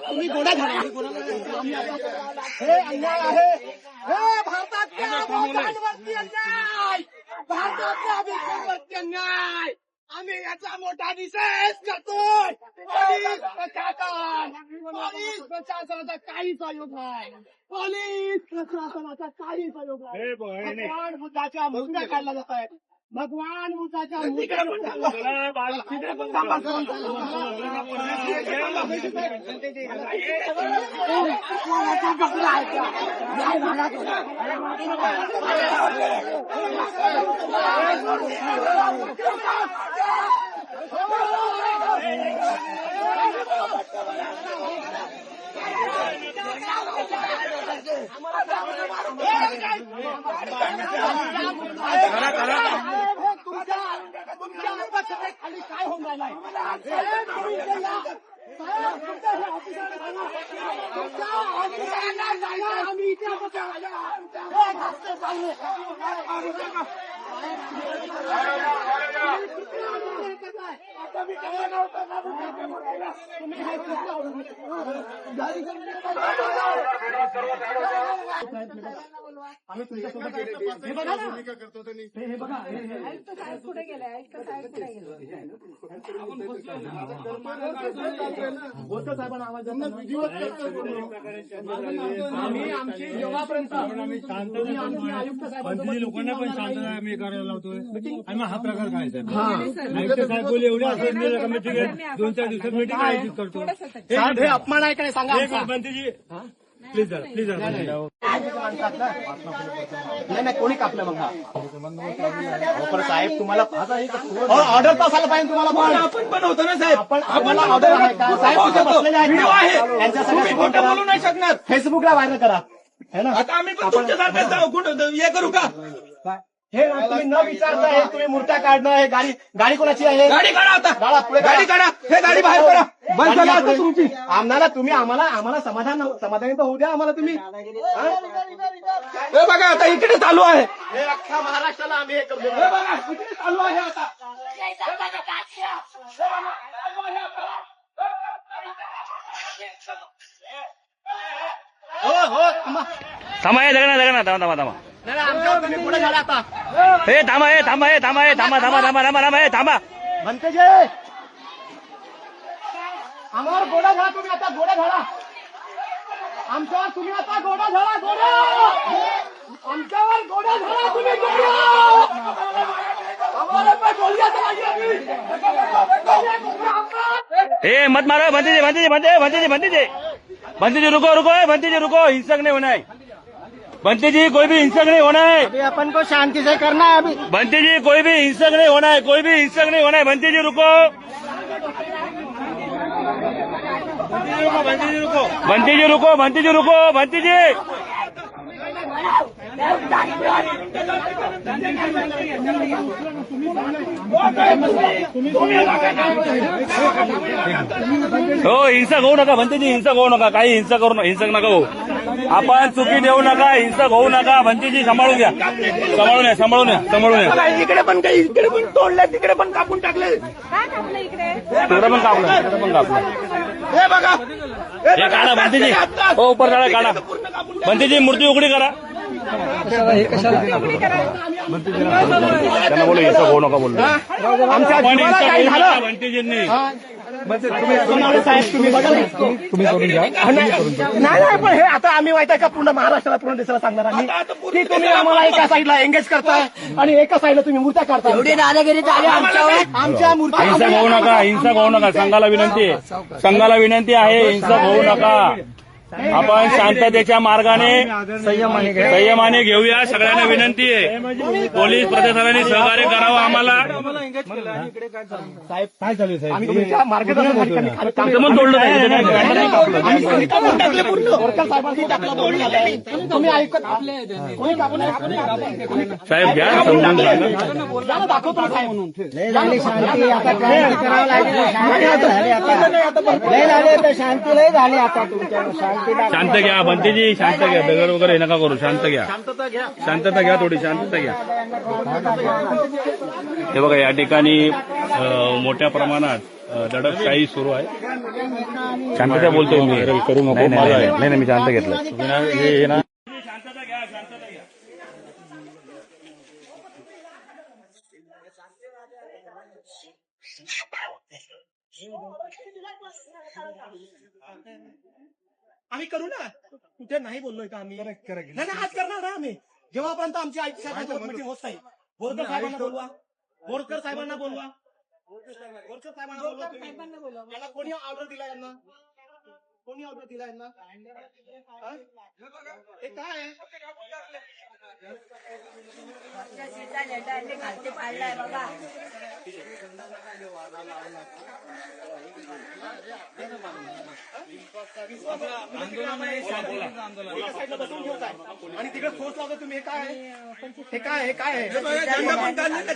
तुम्ही गोडा झाला हे अन्याय आहे हे भारतातल्या भोटांवरती अन्याय भारतातल्या भोटांवरती अन्याय आम्ही याचा मोठा निषेध करतोय पोलीस प्रशासन पोलीस प्रशासनाचा काही सहयोग नाही पोलीस प्रशासनाचा काही सहयोग नाही भगवान बुद्धाच्या मूर्त्या काढल्या जात आहेत भगवान बुद्धाच्या मूर्त्या खाली काय होऊन राहिलाय आम्ही इथे आम्ही तुमच्यासोबत हे बघा ना हे बघा आयुक्त साहेब पुढे गेले आयुक्त साहेब पुढे गेले होतं साहेबांना आवाज आम्ही आमची जेव्हापर्यंत आयुक्त साहेब लोकांना पण शांतता आम्ही करायला लावतोय आणि हा प्रकार काय आयुक्त साहेब बोलले एवढे असं ठीक आहे 2-4 दिवसात मीटिंग आयोजित करतो साहेब हे अपमान आहे का नाही सांगा बंतीजी प्लीज प्लीज नाही कोणी कापलं मग हा साहेब तुम्हाला ऑर्डर तर असायला पाहिजे तुम्हाला आपण पण होतो ना साहेब आपण आम्हाला ऑर्डर आहे का साहेब बसलेले आहेत त्यांच्यासाठी बोलू नाही शकणार फेसबुकला व्हायरल करा है ना आता आम्ही पण तुमच्यासारखं हे करू का हे तुम्ही न विचारता हे तुम्ही मूर्त्या काढणं हे गाडी कोणाची आहे गाडी काढा आता गाडी काढा हे गाडी बाहेर करा बंद झाला आता तुमची आम्हाला समाधानी तर होऊ द्या आम्हाला तुम्ही हे बघा आता इकडे चालू आहे हे अख्ख्या महाराष्ट्राला आम्ही हे करू हे बघा इकडे चालू आहे आता हो थांबा हे जगना थांबा आमच्यावर तुम्ही पुढे झाला आता हे थांबा म्हणते जे आम्हावर गोडा झाला तुम्ही आता गोडा झाला आमच्यावर तुम्ही आता गोडा झाला आमच्यावर गोडा झाला तुम्ही हे मत मारो बंती जी रुको हिंसक नहीं होना है बंती जी कोई भी हिंसक नहीं होना है अभी अपन को शांति से करना है अभी बंती जी कोई भी हिंसक नहीं होना है बंती जी रुको बंती जी हो हिंसक होऊ नका बंतीजी हिंसक होऊ नका काही हिंसक नका होऊ आपण चुकी देऊ नका हिंसक होऊ नका बंतीजी सांभाळून घ्या इकडे पण काही इकडे पण तोडले तिकडे पण कापून टाकले तिकडे पण कापलं हे बघा हे काढा बंतीजी हो ऊपर काढा बंतीजी मूर्ती उघडी करा त्यांना बोलू हिंसक होऊ नका बोलू आमच्या काही झालं बंतीजींनी साहेब तुम्ही बघा तुम्ही करून घ्या नाही पण हे आता आम्ही माहिती आहे का पूर्ण महाराष्ट्राला पूर्ण देशाला सांगणार आम्ही की तुम्ही आम्हाला एका साईडला एंगेज करताय आणि एका साईडला तुम्ही मूर्त्या काढताय एवढी दादागिरी आमच्या मूर्त्या हिंसक होऊ नका संघाला विनंती आहे हिंसक होऊ नका आपण शांततेच्या मार्गाने संयमाने घेऊया. सगळ्यांना विनंती आहे, पोलीस प्रशासनाने सहकार्य करावं आम्हाला. साहेब काय चालू आहे? आम्ही तुमच्या मार्गदर्शनाखाली काम मग तोडलं नाही. तुम्ही ऐकत कोणी कापून साहेब घ्या समजून सांगा. दाखवतो साहेब म्हणून शांती लय झाली आता तुमच्या शांती शांत घ्या बंतीजी, शांत घ्या. दगड वगैरे नका करू. शांत घ्या, शांतता घ्या, थोडी शांतता घ्या. हे बघा या ठिकाणी मोठ्या प्रमाणात दडपशाही सुरू आहे. शांतता बोलतोय मी, करू नको. नाही मी शांत घेतलं. शांतता घ्या, शांतता घ्या. आम्ही करू ना. कुठे नाही बोललोय का आम्ही? नाही आज करणार ना आम्ही. जेव्हापर्यंत आमची आयुक्त साहेबांची मीटिंग होत नाही. बोरकर साहेबांना बोलवा, बोरकर साहेबांना बोलवा, बोरकर साहेबांना बोलवा. याला कोणी ऑर्डर दिला यांना? कोणी ऑर्डर दिला यांना? हे काय आहे? आणि तिकडे फोर्स लावतो तुम्ही. हे काय आहे? हे काय हे काय आहे?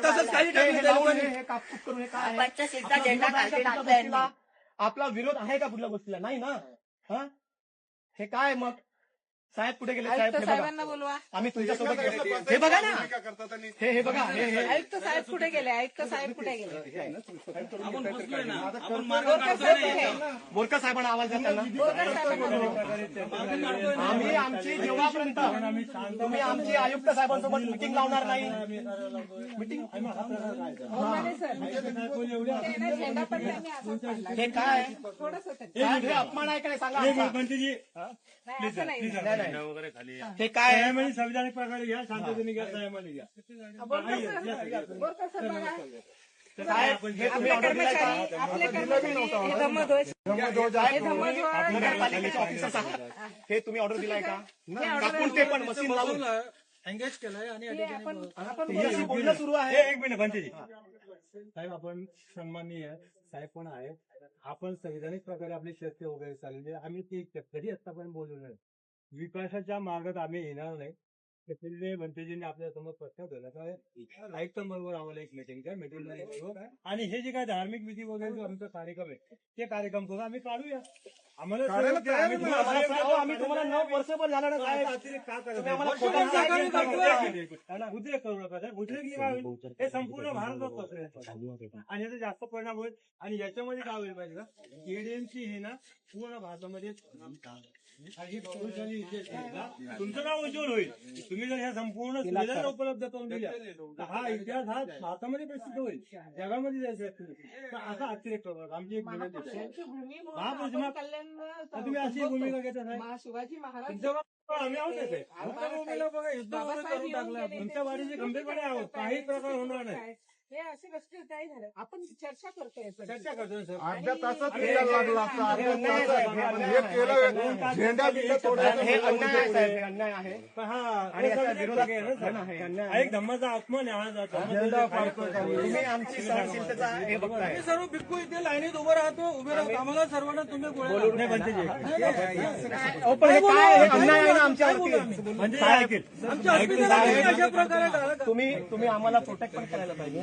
तसंच काही हे कापूस करून हे काय? आपला विरोध आहे का कुठल्या गोष्टीला? नाही ना. हा हे काय मग? साहेब कुठे गेले? साहेब साहेबांना बोलवा. आम्ही तुमच्यासोबत हे बघा ना. हे बघा हे आयुक्त साहेब कुठे गेले? आयुक्त साहेब कुठे गेले? बोरकर साहेबांना आवाज द्या त्यांना. आम्ही आमची जेव्हापर्यंत तुम्ही आमची आयुक्त साहेबांसोबत मिटिंग लावणार नाही. मिटिंग हे काय? हे अपमान आहे का नाही सांगा. हे काय आहे? संविधानिक प्रकारे घ्या, शांततेने घ्या, संयमाने घ्या. साहेब हे तुम्ही ऑर्डर दिलाय का? आपले कर्मचारी नगरपालिकेचे ऑफिसर्स आहात. हे तुम्ही ऑर्डर दिलाय का? कापून ते पण मशीन लावून एंगेज केलंय आणि तुझ्याशी बोलणं सुरू आहे. एक मिनिट भंतेजी. साहेब आपण सन्माननीय साहेब पण आहे. आपण संविधानिक प्रकारे आपली शस्त्रे वगैरे चाललेली आम्ही ती कधी आतापर्यंत बोलू नये. विकासाच्या मार्गात आम्ही येणार नाही. त्याच्यामुळे भंतेजींनी आपल्या समोर प्रश्न ठेवला आयुक्त बरोबर आम्हाला एक मिटिंग द्या. मिटिंग आणि हे जे काय धार्मिक विधी वगैरे जो आमचा कार्यक्रम आहे ते कार्यक्रम करू आम्ही काढूया. आम्हाला आम्ही तुम्हाला 9 वर्ष पण झालं ना साहेब. उद्रेक करू नका साहेब. उद्रेक काय होईल हे संपूर्ण भारतात पसरेल आणि याचा जास्त परिणाम होईल. आणि याच्यामध्ये काय होईल माहिती का? एडीएमसी हे ना पूर्ण भारतामध्ये तुमचं नाव उज्ज्वल होईल. तुम्ही जर ह्या संपूर्ण सुविधा उपलब्ध करून दिल्या तर हा इतिहास हा भारतामध्ये प्रसिद्ध होईल, जगामध्ये जायचं. असा अतिरेक करू. आमची एक विनंती आहे. तुम्ही अशी भूमिका घेता साहेब. शिवाजी महाराज आम्ही आहोत तुमच्या वारीचे गंभीरपणे आहोत. काही प्रकार होणार नाही. हे अशी गोष्टी नाही झाल्या. आपण चर्चा करतोय. चर्चा करतोय सर. अर्ध्या तासात लागला असता. हे अन्याय आहे. आणि याचा विरोध आहे. एक धम्माचा आत्मा न्याय तुम्ही आमची सहनशीलतेचा हे बघताय. सर्व बिलकुल इथे लाईनीत उभं राहतो. उभे राहतो आम्हाला सर्वांना तुम्ही पण हे काय हे अन्याय आहे ना आमच्यावरती. अशा प्रकारे तुम्ही आम्हाला प्रोटेक्ट पण करायला पाहिजे.